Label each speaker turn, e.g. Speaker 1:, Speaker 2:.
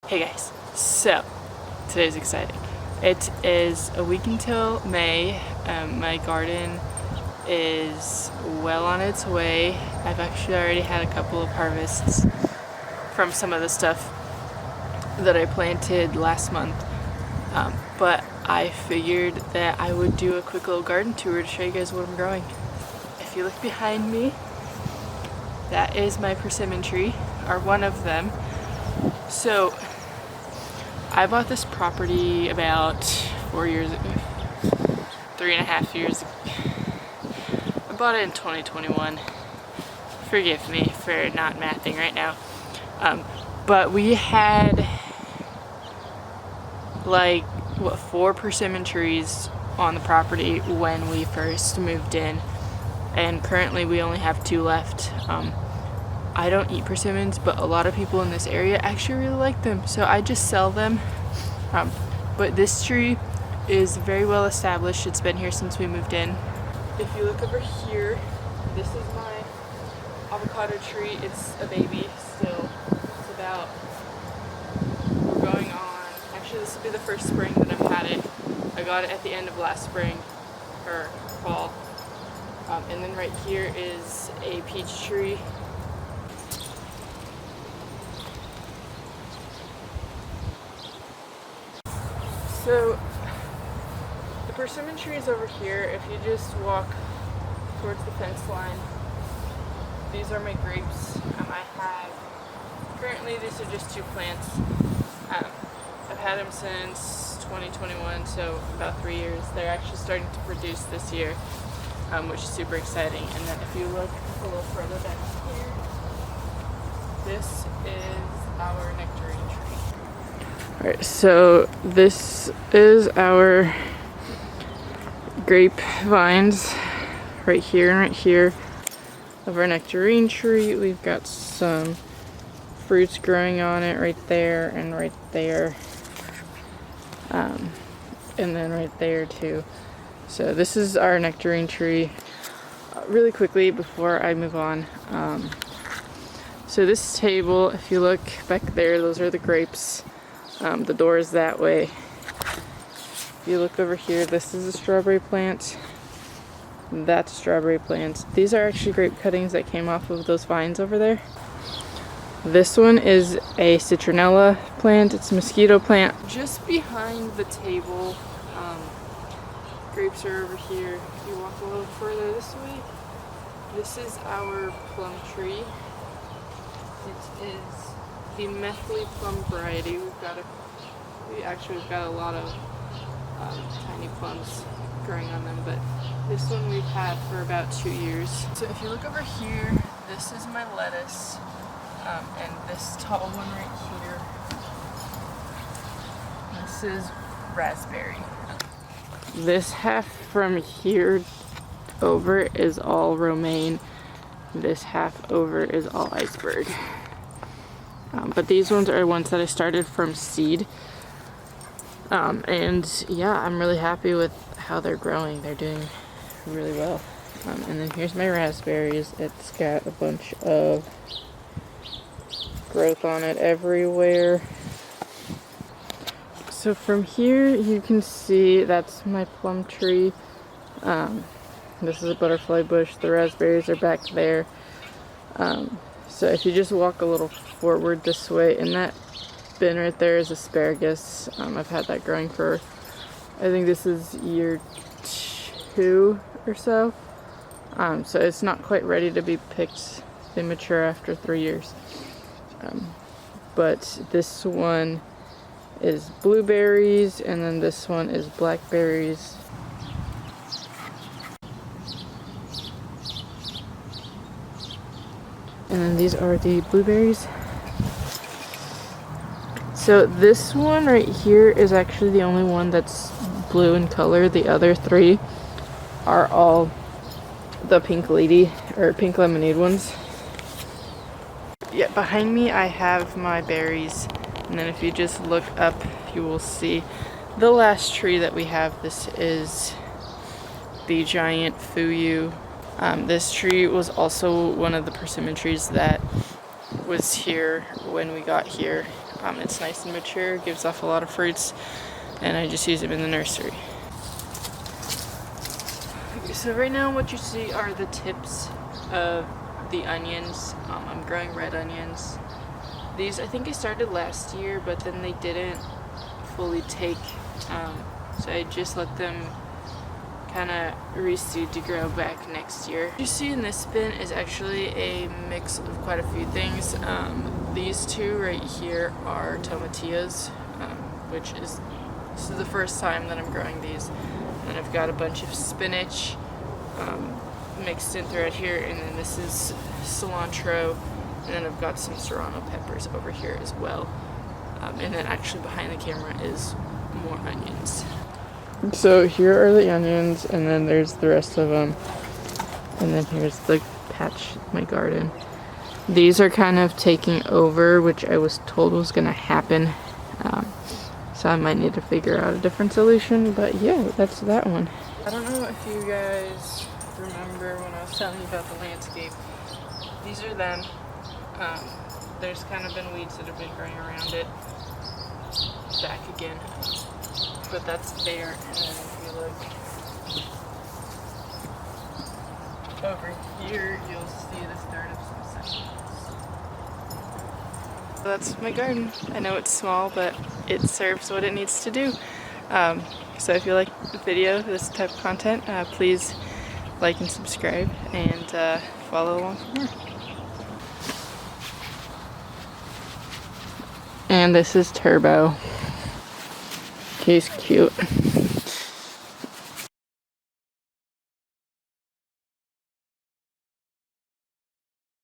Speaker 1: Hey guys, so today's exciting. It is a week until May. My garden is well on its way. I've actually already had a couple of harvests from some of the stuff that I planted last month. But I figured that I would do a quick little garden tour to show you guys what I'm growing. If you look behind me, that is my persimmon tree, or one of them. So I bought this property about 4 years ago, 3.5 years ago. I bought it in 2021. Forgive me for not mathing right now. But we had like, 4 persimmon trees on the property when we first moved in. And currently we only have 2 left. I don't eat persimmons, but a lot of people in this area actually really like them, so I just sell them. But this tree is very well established. It's been here since we moved in. If you look over here, this is my avocado tree. It's a baby still. It's about, we're going on, actually this will be the first spring that I've had it. I got it at the end of last spring, or fall. And then right here is a peach tree. So the persimmon tree is over here. If you just walk towards the fence line, these are my grapes. Currently these are just 2 plants. I've had them since 2021, so about 3 years. They're actually starting to produce this year, which is super exciting. And then if you look a little further back here, this is our nectarine tree. Alright, so this is our grapevines right here and right here of our nectarine tree. We've got some fruits growing on it right there and right there. And then right there too. So this is our nectarine tree. Really quickly before I move on. So this table, if you look back there, those are the grapes. The door is that way. If you look over here, this is a strawberry plant. That's a strawberry plant. These are actually grape cuttings that came off of those vines over there. This one is a citronella plant. It's a mosquito plant. Just behind the table, grapes are over here. If you walk a little further this way, this is our plum tree. It is the Methley plum variety. We've got a lot of tiny plums growing on them, but this one we've had for about 2 years. So if you look over here, this is my lettuce, and this tall one right here, this is raspberry. This half from here over is all romaine. This half over is all iceberg. But these ones are ones that I started from seed. And yeah, I'm really happy with how they're growing. They're doing really well. And then here's my raspberries. It's got a bunch of growth on it everywhere. So from here you can see that's my plum tree. This is a butterfly bush. The raspberries are back there. So if you just walk a little forward this way, in that bin right there is asparagus. I've had that growing for, I think this is year 2 or so. So it's not quite ready to be picked. They mature after 3 years. But this one is blueberries, and then this one is blackberries. And then these are the blueberries. So this one right here is actually the only one that's blue in color. The other 3 are all the pink lady or pink lemonade ones. Yeah, behind me I have my berries, and then if you just look up you will see the last tree that we have. This is the giant fuyu. This tree was also one of the persimmon trees that was here when we got here. It's nice and mature, gives off a lot of fruits, and I just use them in the nursery. So right now what you see are the tips of the onions. I'm growing red onions. These, I think I started last year, but then they didn't fully take, so I just let them kind of reseed to grow back next year. What you see in this bin is actually a mix of quite a few things. These two right here are tomatillos, which is, this is the first time that I'm growing these. And I've got a bunch of spinach mixed in throughout here, and then this is cilantro, and then I've got some serrano peppers over here as well. And then actually behind the camera is more onions. So here are the onions, and then there's the rest of them. And then here's the patch, my garden. These are kind of taking over, which I was told was gonna happen. So I might need to figure out a different solution, but yeah, that's that one. I don't know if you guys remember when I was telling you about the landscape. These are them. There's kind of been weeds that have been growing around it. Back again. But that's there, and then if you look over here, you'll see the start of some succulents. So that's my garden. I know it's small, but it serves what it needs to do. So if you like the video, this type of content, please like and subscribe, and follow along for more. And this is Turbo. He's cute.